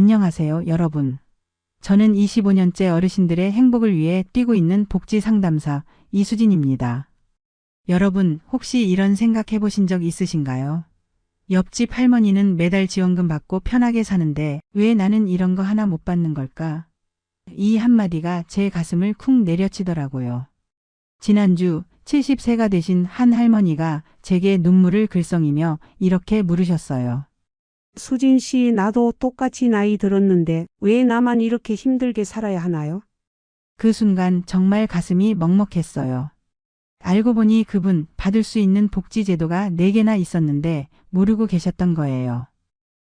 안녕하세요, 여러분. 저는 25년째 어르신들의 행복을 위해 뛰고 있는 복지 상담사 이수진입니다. 여러분, 혹시 이런 생각 해보신 적 있으신가요? 옆집 할머니는 매달 지원금 받고 편하게 사는데 왜 나는 이런 거 하나 못 받는 걸까? 이 한마디가 제 가슴을 쿵 내려치더라고요. 지난주 70세가 되신 한 할머니가 제게 눈물을 글썽이며 이렇게 물으셨어요. 수진 씨, 나도 똑같이 나이 들었는데 왜 나만 이렇게 힘들게 살아야 하나요? 그 순간 정말 가슴이 먹먹했어요. 알고 보니 그분 받을 수 있는 복지 제도가 4개나 있었는데 모르고 계셨던 거예요.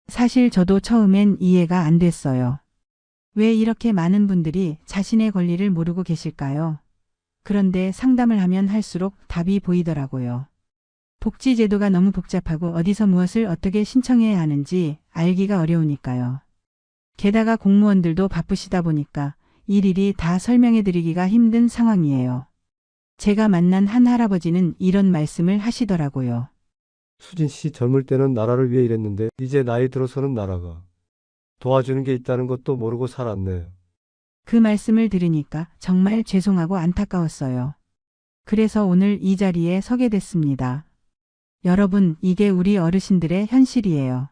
사실 저도 처음엔 이해가 안 됐어요. 왜 이렇게 많은 분들이 자신의 권리를 모르고 계실까요? 그런데 상담을 하면 할수록 답이 보이더라고요. 복지 제도가 너무 복잡하고 어디서 무엇을 어떻게 신청해야 하는지 알기가 어려우니까요. 게다가 공무원들도 바쁘시다 보니까 일일이 다 설명해 드리기가 힘든 상황이에요. 제가 만난 한 할아버지는 이런 말씀을 하시더라고요. 수진 씨 젊을 때는 나라를 위해 일했는데 이제 나이 들어서는 나라가 도와주는 게 있다는 것도 모르고 살았네요. 그 말씀을 들으니까 정말 죄송하고 안타까웠어요. 그래서 오늘 이 자리에 서게 됐습니다. 여러분, 이게 우리 어르신들의 현실이에요.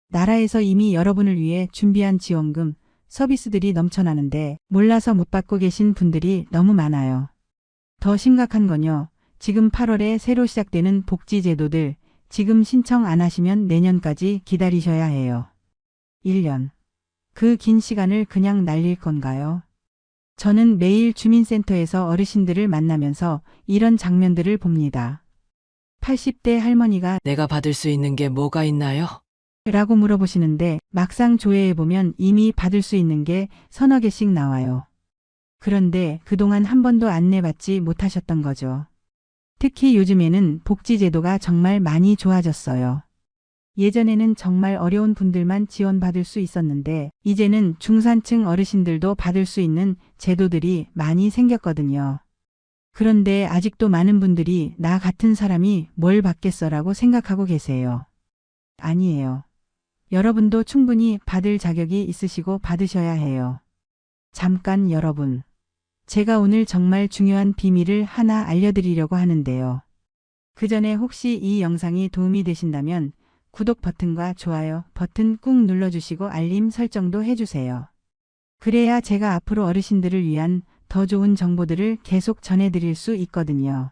나라에서 이미 여러분을 위해 준비한 지원금, 서비스들이 넘쳐나는데 몰라서 못 받고 계신 분들이 너무 많아요. 더 심각한 건요. 지금 8월에 새로 시작되는 복지제도들 지금 신청 안 하시면 내년까지 기다리셔야 해요. 1년. 그 긴 시간을 그냥 날릴 건가요? 저는 매일 주민센터에서 어르신들을 만나면서 이런 장면들을 봅니다. 80대 할머니가 내가 받을 수 있는 게 뭐가 있나요? 라고 물어보시는데 막상 조회해보면 이미 받을 수 있는 게 서너 개씩 나와요. 그런데 그동안 한 번도 안내받지 못하셨던 거죠. 특히 요즘에는 복지제도가 정말 많이 좋아졌어요. 예전에는 정말 어려운 분들만 지원받을 수 있었는데 이제는 중산층 어르신들도 받을 수 있는 제도들이 많이 생겼거든요. 그런데 아직도 많은 분들이 나 같은 사람이 뭘 받겠어라고 생각하고 계세요. 아니에요. 여러분도 충분히 받을 자격이 있으시고 받으셔야 해요. 잠깐 여러분. 제가 오늘 정말 중요한 비밀을 하나 알려드리려고 하는데요. 그 전에 혹시 이 영상이 도움이 되신다면 구독 버튼과 좋아요 버튼 꾹 눌러주시고 알림 설정도 해주세요. 그래야 제가 앞으로 어르신들을 위한 더 좋은 정보들을 계속 전해드릴 수 있거든요.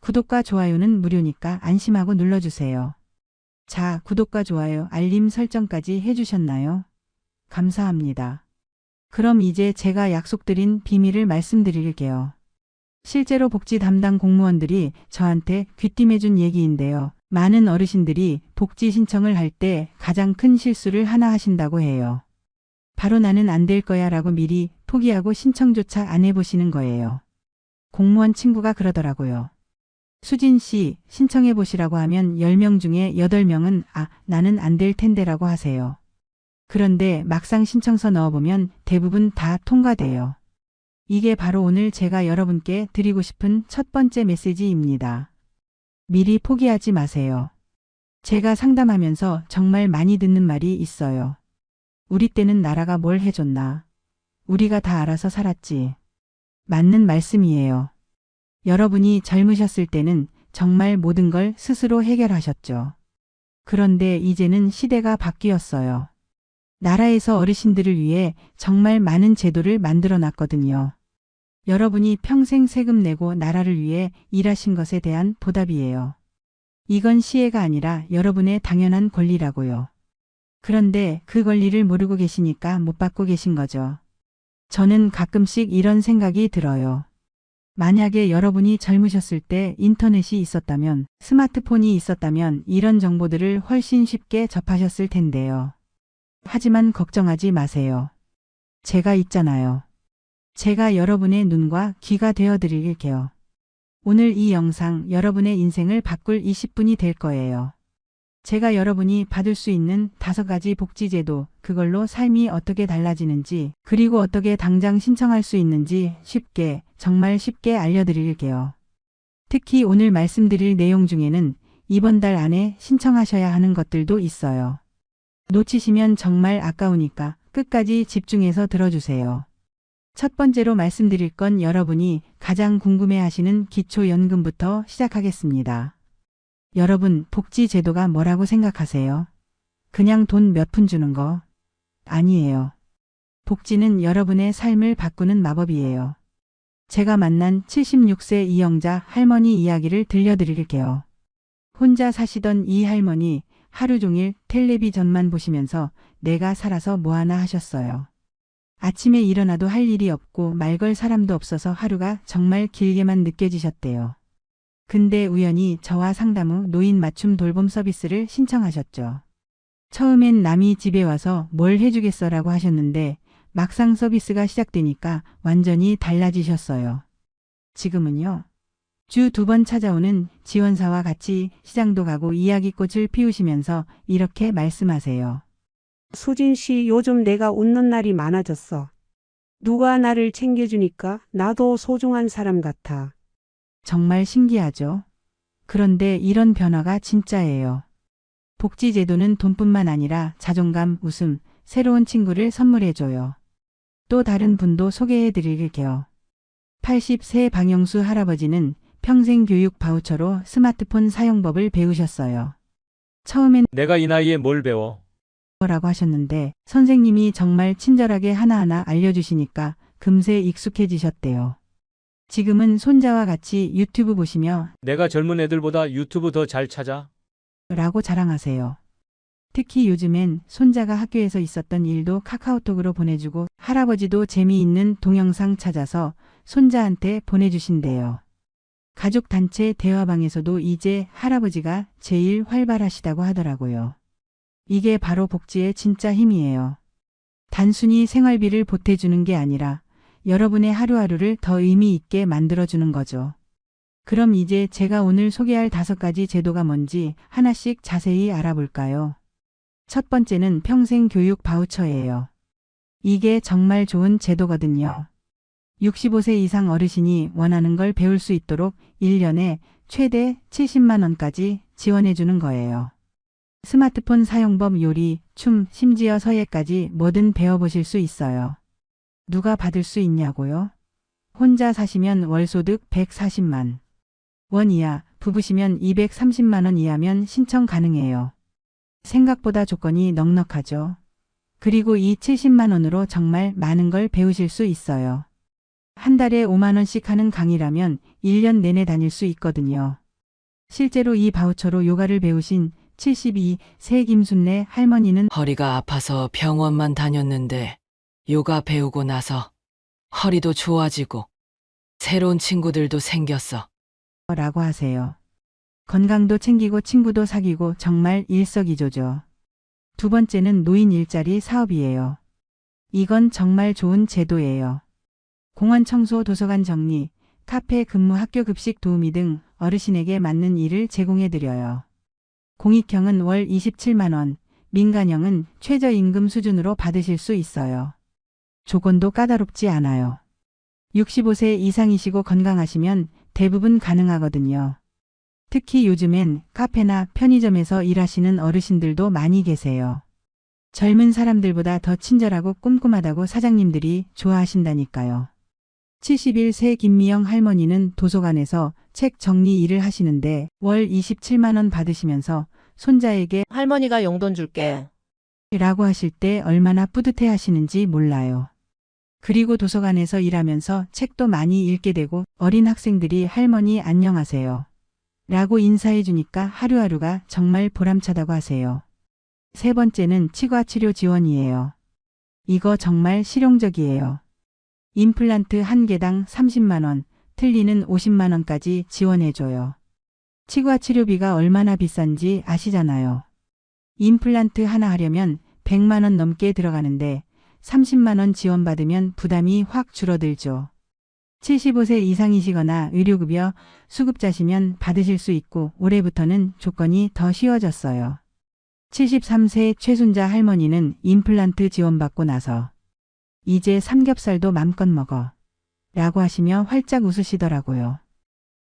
구독과 좋아요는 무료니까 안심하고 눌러주세요. 자, 구독과 좋아요, 알림 설정까지 해주셨나요? 감사합니다. 그럼 이제 제가 약속드린 비밀을 말씀드릴게요. 실제로 복지 담당 공무원들이 저한테 귀띔해준 얘기인데요. 많은 어르신들이 복지 신청을 할 때 가장 큰 실수를 하나 하신다고 해요. 바로 나는 안 될 거야 라고 미리 포기하고 신청조차 안 해보시는 거예요. 공무원 친구가 그러더라고요. 수진 씨, 신청해 보시라고 하면 10명 중에 8명은 나는 안 될 텐데 라고 하세요. 그런데 막상 신청서 넣어보면 대부분 다 통과돼요. 이게 바로 오늘 제가 여러분께 드리고 싶은 첫 번째 메시지입니다. 미리 포기하지 마세요. 제가 상담하면서 정말 많이 듣는 말이 있어요. 우리 때는 나라가 뭘 해줬나? 우리가 다 알아서 살았지. 맞는 말씀이에요. 여러분이 젊으셨을 때는 정말 모든 걸 스스로 해결하셨죠. 그런데 이제는 시대가 바뀌었어요. 나라에서 어르신들을 위해 정말 많은 제도를 만들어 놨거든요. 여러분이 평생 세금 내고 나라를 위해 일하신 것에 대한 보답이에요. 이건 시혜가 아니라 여러분의 당연한 권리라고요. 그런데 그 권리를 모르고 계시니까 못 받고 계신 거죠. 저는 가끔씩 이런 생각이 들어요. 만약에 여러분이 젊으셨을 때 인터넷이 있었다면, 스마트폰이 있었다면 이런 정보들을 훨씬 쉽게 접하셨을 텐데요. 하지만 걱정하지 마세요. 제가 있잖아요. 제가 여러분의 눈과 귀가 되어 드릴게요. 오늘 이 영상 여러분의 인생을 바꿀 20분이 될 거예요. 제가 여러분이 받을 수 있는 5가지 복지제도, 그걸로 삶이 어떻게 달라지는지, 그리고 어떻게 당장 신청할 수 있는지 쉽게, 정말 쉽게 알려드릴게요. 특히 오늘 말씀드릴 내용 중에는 이번 달 안에 신청하셔야 하는 것들도 있어요. 놓치시면 정말 아까우니까 끝까지 집중해서 들어주세요. 첫 번째로 말씀드릴 건 여러분이 가장 궁금해하시는 기초연금부터 시작하겠습니다. 여러분, 복지제도가 뭐라고 생각하세요? 그냥 돈 몇 푼 주는 거? 아니에요. 복지는 여러분의 삶을 바꾸는 마법이에요. 제가 만난 76세 이영자 할머니 이야기를 들려드릴게요. 혼자 사시던 이 할머니 하루 종일 텔레비전만 보시면서 내가 살아서 뭐하나 하셨어요. 아침에 일어나도 할 일이 없고 말 걸 사람도 없어서 하루가 정말 길게만 느껴지셨대요. 근데 우연히 저와 상담 후 노인 맞춤 돌봄 서비스를 신청하셨죠. 처음엔 남이 집에 와서 뭘 해주겠어라고 하셨는데 막상 서비스가 시작되니까 완전히 달라지셨어요. 지금은요. 주 2번 찾아오는 지원사와 같이 시장도 가고 이야기꽃을 피우시면서 이렇게 말씀하세요. 수진 씨, 요즘 내가 웃는 날이 많아졌어. 누가 나를 챙겨주니까 나도 소중한 사람 같아. 정말 신기하죠? 그런데 이런 변화가 진짜예요. 복지제도는 돈뿐만 아니라 자존감, 웃음, 새로운 친구를 선물해줘요. 또 다른 분도 소개해드릴게요. 80세 방영수 할아버지는 평생교육 바우처로 스마트폰 사용법을 배우셨어요. 처음엔 내가 이 나이에 뭘 배워? 라고 하셨는데 선생님이 정말 친절하게 하나하나 알려주시니까 금세 익숙해지셨대요. 지금은 손자와 같이 유튜브 보시며 내가 젊은 애들보다 유튜브 더 잘 찾아? 라고 자랑하세요. 특히 요즘엔 손자가 학교에서 있었던 일도 카카오톡으로 보내주고 할아버지도 재미있는 동영상 찾아서 손자한테 보내주신대요. 가족단체 대화방에서도 이제 할아버지가 제일 활발하시다고 하더라고요. 이게 바로 복지의 진짜 힘이에요. 단순히 생활비를 보태주는 게 아니라 여러분의 하루하루를 더 의미 있게 만들어주는 거죠. 그럼 이제 제가 오늘 소개할 5가지 제도가 뭔지 하나씩 자세히 알아볼까요? 첫 번째는 평생교육 바우처예요. 이게 정말 좋은 제도거든요. 65세 이상 어르신이 원하는 걸 배울 수 있도록 1년에 최대 70만 원까지 지원해 주는 거예요. 스마트폰 사용법, 요리, 춤, 심지어 서예까지 뭐든 배워보실 수 있어요. 누가 받을 수 있냐고요? 혼자 사시면 월소득 140만 원 이하, 부부시면 230만 원 이하면 신청 가능해요. 생각보다 조건이 넉넉하죠. 그리고 이 70만 원으로 정말 많은 걸 배우실 수 있어요. 한 달에 5만 원씩 하는 강의라면 1년 내내 다닐 수 있거든요. 실제로 이 바우처로 요가를 배우신 72세 김순례 할머니는 허리가 아파서 병원만 다녔는데 요가 배우고 나서 허리도 좋아지고 새로운 친구들도 생겼어. 라고 하세요. 건강도 챙기고 친구도 사귀고 정말 일석이조죠. 두 번째는 노인 일자리 사업이에요. 이건 정말 좋은 제도예요. 공원 청소, 도서관 정리, 카페 근무, 학교 급식 도우미 등 어르신에게 맞는 일을 제공해드려요. 공익형은 월 27만 원, 민간형은 최저임금 수준으로 받으실 수 있어요. 조건도 까다롭지 않아요. 65세 이상이시고 건강하시면 대부분 가능하거든요. 특히 요즘엔 카페나 편의점에서 일하시는 어르신들도 많이 계세요. 젊은 사람들보다 더 친절하고 꼼꼼하다고 사장님들이 좋아하신다니까요. 71세 김미영 할머니는 도서관에서 책 정리 일을 하시는데 월 27만 원 받으시면서 손자에게 할머니가 용돈 줄게. 라고 하실 때 얼마나 뿌듯해 하시는지 몰라요. 그리고 도서관에서 일하면서 책도 많이 읽게 되고 어린 학생들이 할머니 안녕하세요. 라고 인사해 주니까 하루하루가 정말 보람차다고 하세요. 세 번째는 치과 치료 지원이에요. 이거 정말 실용적이에요. 임플란트 한 개당 30만 원, 틀니는 50만 원까지 지원해줘요. 치과 치료비가 얼마나 비싼지 아시잖아요. 임플란트 하나 하려면 100만 원 넘게 들어가는데 30만 원 지원받으면 부담이 확 줄어들죠. 75세 이상이시거나 의료급여 수급자시면 받으실 수 있고 올해부터는 조건이 더 쉬워졌어요. 73세 최순자 할머니는 임플란트 지원받고 나서 이제 삼겹살도 맘껏 먹어 라고 하시며 활짝 웃으시더라고요.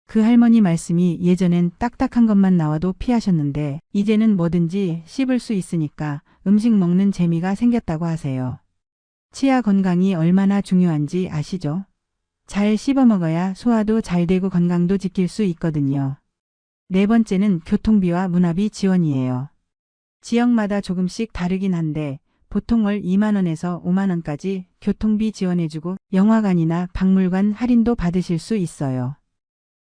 그 할머니 말씀이 예전엔 딱딱한 것만 나와도 피하셨는데 이제는 뭐든지 씹을 수 있으니까 음식 먹는 재미가 생겼다고 하세요. 치아 건강이 얼마나 중요한지 아시죠? 잘 씹어 먹어야 소화도 잘 되고 건강도 지킬 수 있거든요. 네 번째는 교통비와 문화비 지원이에요. 지역마다 조금씩 다르긴 한데 보통 월 2만 원에서 5만 원까지 교통비 지원해주고 영화관이나 박물관 할인도 받으실 수 있어요.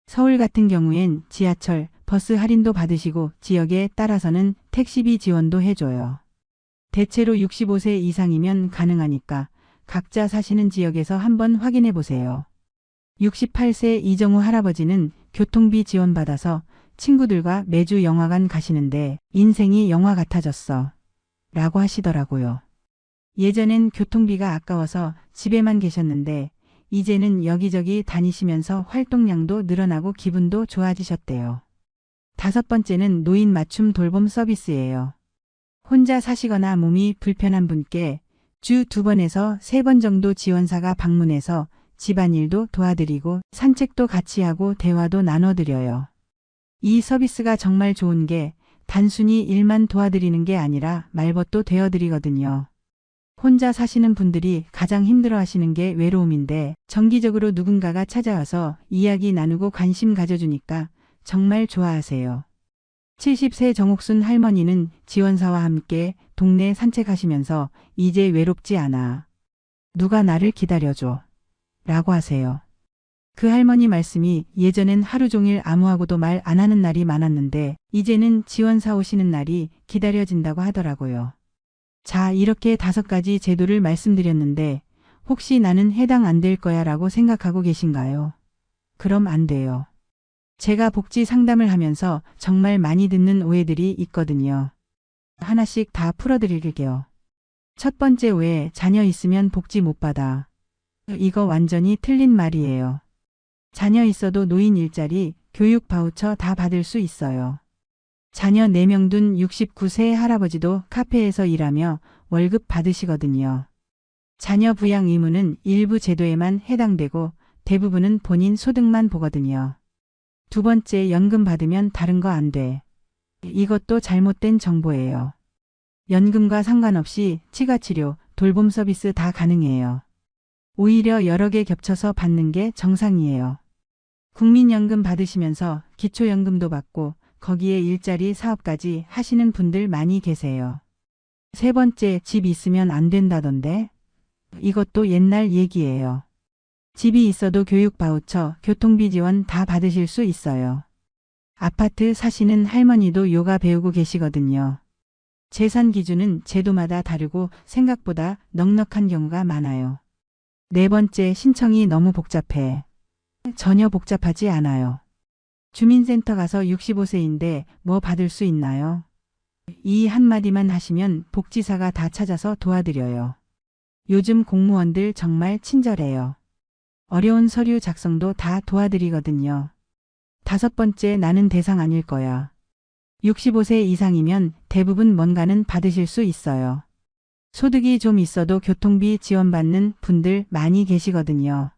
서울 같은 경우엔 지하철, 버스 할인도 받으시고 지역에 따라서는 택시비 지원도 해줘요. 대체로 65세 이상이면 가능하니까 각자 사시는 지역에서 한번 확인해 보세요. 68세 이정우 할아버지는 교통비 지원받아서 친구들과 매주 영화관 가시는데 인생이 영화 같아졌어 라고 하시더라고요. 예전엔 교통비가 아까워서 집에만 계셨는데 이제는 여기저기 다니시면서 활동량도 늘어나고 기분도 좋아지셨대요. 다섯 번째는 노인 맞춤 돌봄 서비스예요. 혼자 사시거나 몸이 불편한 분께 주 2번에서 3번 정도 지원사가 방문해서 집안일도 도와드리고 산책도 같이 하고 대화도 나눠드려요. 이 서비스가 정말 좋은 게 단순히 일만 도와드리는 게 아니라 말벗도 되어드리거든요. 혼자 사시는 분들이 가장 힘들어 하시는 게 외로움인데 정기적으로 누군가가 찾아와서 이야기 나누고 관심 가져주니까 정말 좋아하세요. 70세 정옥순 할머니는 지원사와 함께 동네 산책하시면서 이제 외롭지 않아. 누가 나를 기다려줘. 라고 하세요. 그 할머니 말씀이 예전엔 하루 종일 아무하고도 말 안 하는 날이 많았는데 이제는 지원사 오시는 날이 기다려진다고 하더라고요. 자, 이렇게 5가지 제도를 말씀드렸는데 혹시 나는 해당 안 될 거야 라고 생각하고 계신가요? 그럼 안 돼요. 제가 복지 상담을 하면서 정말 많이 듣는 오해들이 있거든요. 하나씩 다 풀어드릴게요. 첫 번째 오해, 자녀 있으면 복지 못 받아. 이거 완전히 틀린 말이에요. 자녀 있어도 노인 일자리, 교육 바우처 다 받을 수 있어요. 자녀 4명 둔 69세 할아버지도 카페에서 일하며 월급 받으시거든요. 자녀 부양 의무는 일부 제도에만 해당되고 대부분은 본인 소득만 보거든요. 두 번째, 연금 받으면 다른 거 안 돼. 이것도 잘못된 정보예요. 연금과 상관없이 치과치료, 돌봄 서비스 다 가능해요. 오히려 여러 개 겹쳐서 받는 게 정상이에요. 국민연금 받으시면서 기초연금도 받고 거기에 일자리 사업까지 하시는 분들 많이 계세요. 세 번째, 집 있으면 안 된다던데? 이것도 옛날 얘기예요. 집이 있어도 교육 바우처, 교통비 지원 다 받으실 수 있어요. 아파트 사시는 할머니도 요가 배우고 계시거든요. 재산 기준은 제도마다 다르고 생각보다 넉넉한 경우가 많아요. 네 번째, 신청이 너무 복잡해. 전혀 복잡하지 않아요. 주민센터 가서 65세인데 뭐 받을 수 있나요? 이 한마디만 하시면 복지사가 다 찾아서 도와드려요. 요즘 공무원들 정말 친절해요. 어려운 서류 작성도 다 도와드리거든요. 다섯 번째, 나는 대상 아닐 거야. 65세 이상이면 대부분 뭔가는 받으실 수 있어요. 소득이 좀 있어도 교통비 지원받는 분들 많이 계시거든요.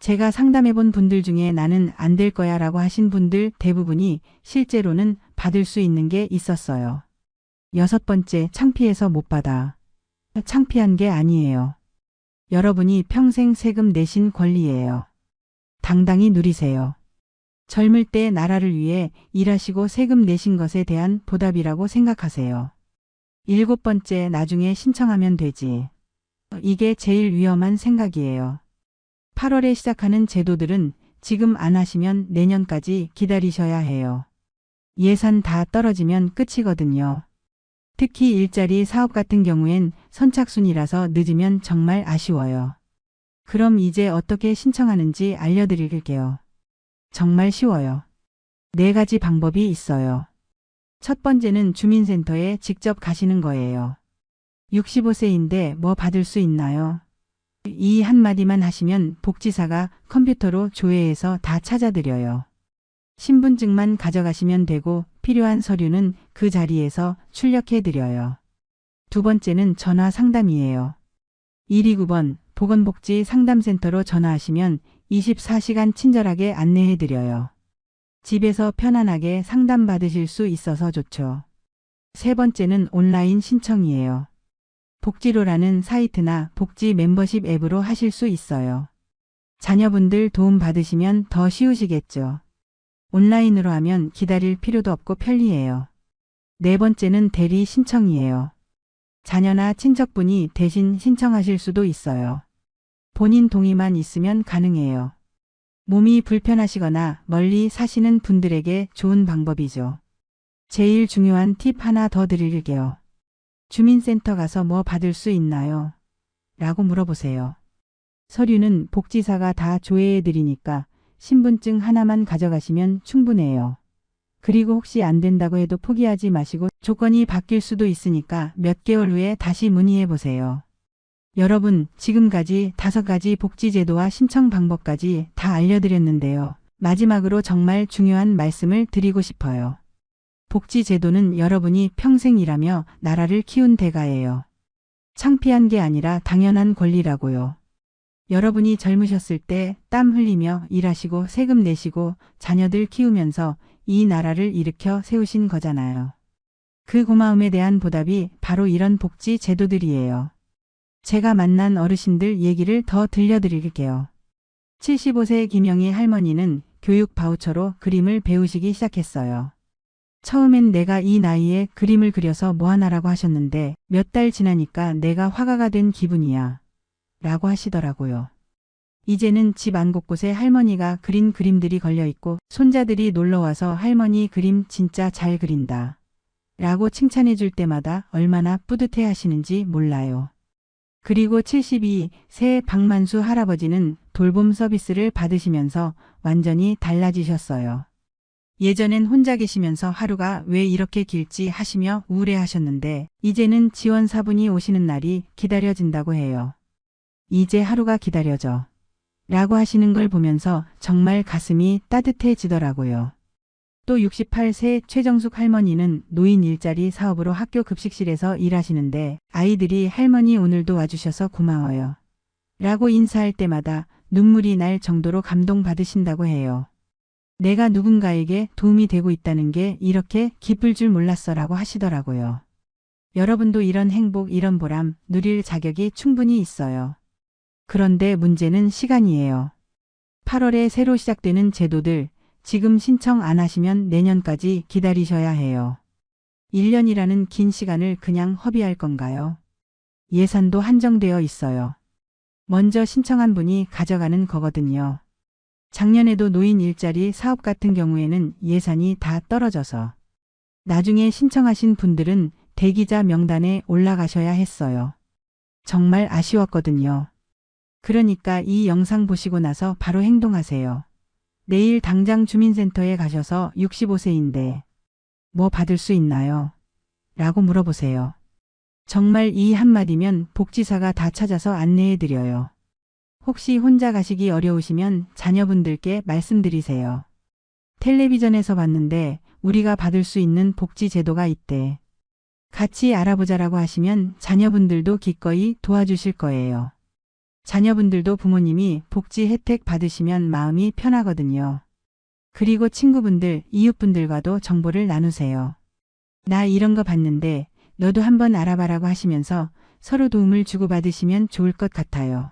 제가 상담해본 분들 중에 나는 안 될 거야 라고 하신 분들 대부분이 실제로는 받을 수 있는 게 있었어요. 여섯 번째, 창피해서 못 받아. 창피한 게 아니에요. 여러분이 평생 세금 내신 권리예요. 당당히 누리세요. 젊을 때 나라를 위해 일하시고 세금 내신 것에 대한 보답이라고 생각하세요. 일곱 번째, 나중에 신청하면 되지. 이게 제일 위험한 생각이에요. 8월에 시작하는 제도들은 지금 안 하시면 내년까지 기다리셔야 해요. 예산 다 떨어지면 끝이거든요. 특히 일자리 사업 같은 경우엔 선착순이라서 늦으면 정말 아쉬워요. 그럼 이제 어떻게 신청하는지 알려드릴게요. 정말 쉬워요. 4가지 방법이 있어요. 첫 번째는 주민센터에 직접 가시는 거예요. 65세인데 뭐 받을 수 있나요? 이 한마디만 하시면 복지사가 컴퓨터로 조회해서 다 찾아드려요. 신분증만 가져가시면 되고 필요한 서류는 그 자리에서 출력해드려요. 두 번째는 전화 상담이에요. 129번 보건복지 상담센터로 전화하시면 24시간 친절하게 안내해드려요. 집에서 편안하게 상담받으실 수 있어서 좋죠. 세 번째는 온라인 신청이에요. 복지로라는 사이트나 복지 멤버십 앱으로 하실 수 있어요. 자녀분들 도움 받으시면 더 쉬우시겠죠. 온라인으로 하면 기다릴 필요도 없고 편리해요. 네 번째는 대리 신청이에요. 자녀나 친척분이 대신 신청하실 수도 있어요. 본인 동의만 있으면 가능해요. 몸이 불편하시거나 멀리 사시는 분들에게 좋은 방법이죠. 제일 중요한 팁 하나 더 드릴게요. 주민센터 가서 뭐 받을 수 있나요? 라고 물어보세요. 서류는 복지사가 다 조회해 드리니까 신분증 하나만 가져가시면 충분해요. 그리고 혹시 안 된다고 해도 포기하지 마시고 조건이 바뀔 수도 있으니까 몇 개월 후에 다시 문의해 보세요. 여러분, 지금까지 5가지 복지제도와 신청 방법까지 다 알려드렸는데요. 마지막으로 정말 중요한 말씀을 드리고 싶어요. 복지제도는 여러분이 평생 일하며 나라를 키운 대가예요. 창피한 게 아니라 당연한 권리라고요. 여러분이 젊으셨을 때 땀 흘리며 일하시고 세금 내시고 자녀들 키우면서 이 나라를 일으켜 세우신 거잖아요. 그 고마움에 대한 보답이 바로 이런 복지 제도들이에요. 제가 만난 어르신들 얘기를 더 들려드릴게요. 75세 김영희 할머니는 교육 바우처로 그림을 배우시기 시작했어요. 처음엔 내가 이 나이에 그림을 그려서 뭐하나라고 하셨는데 몇 달 지나니까 내가 화가가 된 기분이야. 라고 하시더라고요. 이제는 집 안 곳곳에 할머니가 그린 그림들이 걸려있고 손자들이 놀러와서 할머니 그림 진짜 잘 그린다. 라고 칭찬해 줄 때마다 얼마나 뿌듯해 하시는지 몰라요. 그리고 72세 박만수 할아버지는 돌봄 서비스를 받으시면서 완전히 달라지셨어요. 예전엔 혼자 계시면서 하루가 왜 이렇게 길지 하시며 우울해하셨는데 이제는 지원사분이 오시는 날이 기다려진다고 해요. 이제 하루가 기다려져. 라고 하시는 걸 보면서 정말 가슴이 따뜻해지더라고요. 또 68세 최정숙 할머니는 노인 일자리 사업으로 학교 급식실에서 일하시는데 아이들이 할머니 오늘도 와주셔서 고마워요. 라고 인사할 때마다 눈물이 날 정도로 감동받으신다고 해요. 내가 누군가에게 도움이 되고 있다는 게 이렇게 기쁠 줄 몰랐어 라고 하시더라고요. 여러분도 이런 행복, 이런 보람 누릴 자격이 충분히 있어요. 그런데 문제는 시간이에요. 8월에 새로 시작되는 제도들, 지금 신청 안 하시면 내년까지 기다리셔야 해요. 1년이라는 긴 시간을 그냥 허비할 건가요? 예산도 한정되어 있어요. 먼저 신청한 분이 가져가는 거거든요. 작년에도 노인 일자리 사업 같은 경우에는 예산이 다 떨어져서 나중에 신청하신 분들은 대기자 명단에 올라가셔야 했어요. 정말 아쉬웠거든요. 그러니까 이 영상 보시고 나서 바로 행동하세요. 내일 당장 주민센터에 가셔서 65세인데 뭐 받을 수 있나요? 라고 물어보세요. 정말 이 한마디면 복지사가 다 찾아서 안내해드려요. 혹시 혼자 가시기 어려우시면 자녀분들께 말씀드리세요. 텔레비전에서 봤는데 우리가 받을 수 있는 복지 제도가 있대. 같이 알아보자라고 하시면 자녀분들도 기꺼이 도와주실 거예요. 자녀분들도 부모님이 복지 혜택 받으시면 마음이 편하거든요. 그리고 친구분들, 이웃분들과도 정보를 나누세요. 나 이런 거 봤는데 너도 한번 알아봐라고 하시면서 서로 도움을 주고받으시면 좋을 것 같아요.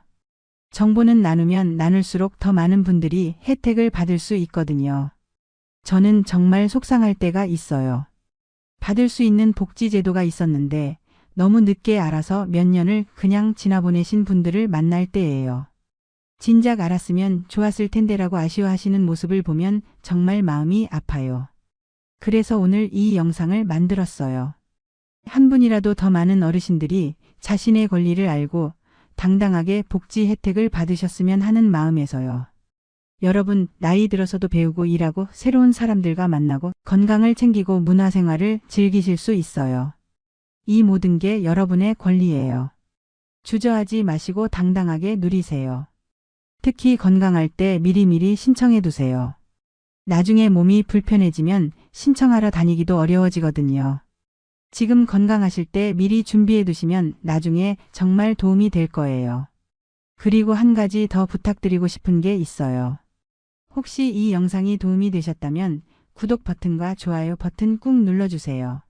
정보는 나누면 나눌수록 더 많은 분들이 혜택을 받을 수 있거든요. 저는 정말 속상할 때가 있어요. 받을 수 있는 복지제도가 있었는데 너무 늦게 알아서 몇 년을 그냥 지나보내신 분들을 만날 때예요. 진작 알았으면 좋았을 텐데라고 아쉬워하시는 모습을 보면 정말 마음이 아파요. 그래서 오늘 이 영상을 만들었어요. 한 분이라도 더 많은 어르신들이 자신의 권리를 알고 당당하게 복지 혜택을 받으셨으면 하는 마음에서요. 여러분, 나이 들어서도 배우고 일하고 새로운 사람들과 만나고 건강을 챙기고 문화생활을 즐기실 수 있어요. 이 모든 게 여러분의 권리예요. 주저하지 마시고 당당하게 누리세요. 특히 건강할 때 미리미리 신청해 두세요. 나중에 몸이 불편해지면 신청하러 다니기도 어려워지거든요. 지금 건강하실 때 미리 준비해 두시면 나중에 정말 도움이 될 거예요. 그리고 한 가지 더 부탁드리고 싶은 게 있어요. 혹시 이 영상이 도움이 되셨다면 구독 버튼과 좋아요 버튼 꾹 눌러주세요.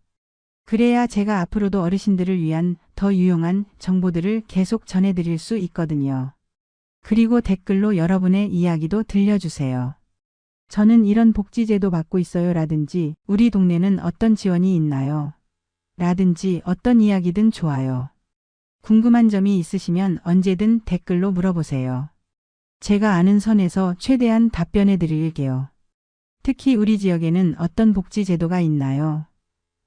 그래야 제가 앞으로도 어르신들을 위한 더 유용한 정보들을 계속 전해드릴 수 있거든요. 그리고 댓글로 여러분의 이야기도 들려주세요. 저는 이런 복지제도 받고 있어요 라든지 우리 동네는 어떤 지원이 있나요? 라든지 어떤 이야기든 좋아요. 궁금한 점이 있으시면 언제든 댓글로 물어보세요. 제가 아는 선에서 최대한 답변해 드릴게요. 특히 우리 지역에는 어떤 복지제도가 있나요?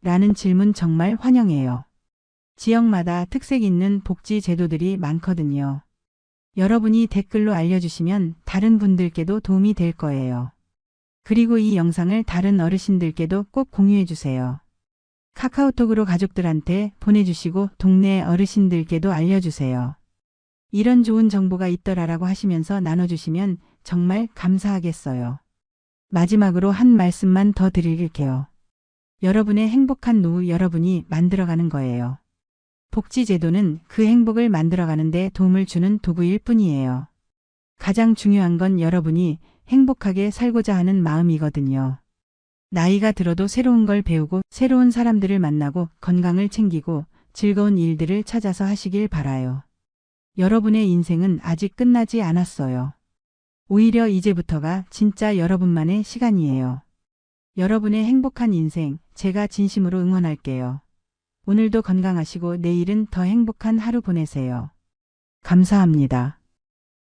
라는 질문 정말 환영해요. 지역마다 특색 있는 복지제도들이 많거든요. 여러분이 댓글로 알려주시면 다른 분들께도 도움이 될 거예요. 그리고 이 영상을 다른 어르신들께도 꼭 공유해 주세요. 카카오톡으로 가족들한테 보내주시고 동네 어르신들께도 알려주세요. 이런 좋은 정보가 있더라라고 하시면서 나눠주시면 정말 감사하겠어요. 마지막으로 한 말씀만 더 드릴게요. 여러분의 행복한 노후 여러분이 만들어가는 거예요. 복지제도는 그 행복을 만들어가는데 도움을 주는 도구일 뿐이에요. 가장 중요한 건 여러분이 행복하게 살고자 하는 마음이거든요. 나이가 들어도 새로운 걸 배우고 새로운 사람들을 만나고 건강을 챙기고 즐거운 일들을 찾아서 하시길 바라요. 여러분의 인생은 아직 끝나지 않았어요. 오히려 이제부터가 진짜 여러분만의 시간이에요. 여러분의 행복한 인생 제가 진심으로 응원할게요. 오늘도 건강하시고 내일은 더 행복한 하루 보내세요. 감사합니다.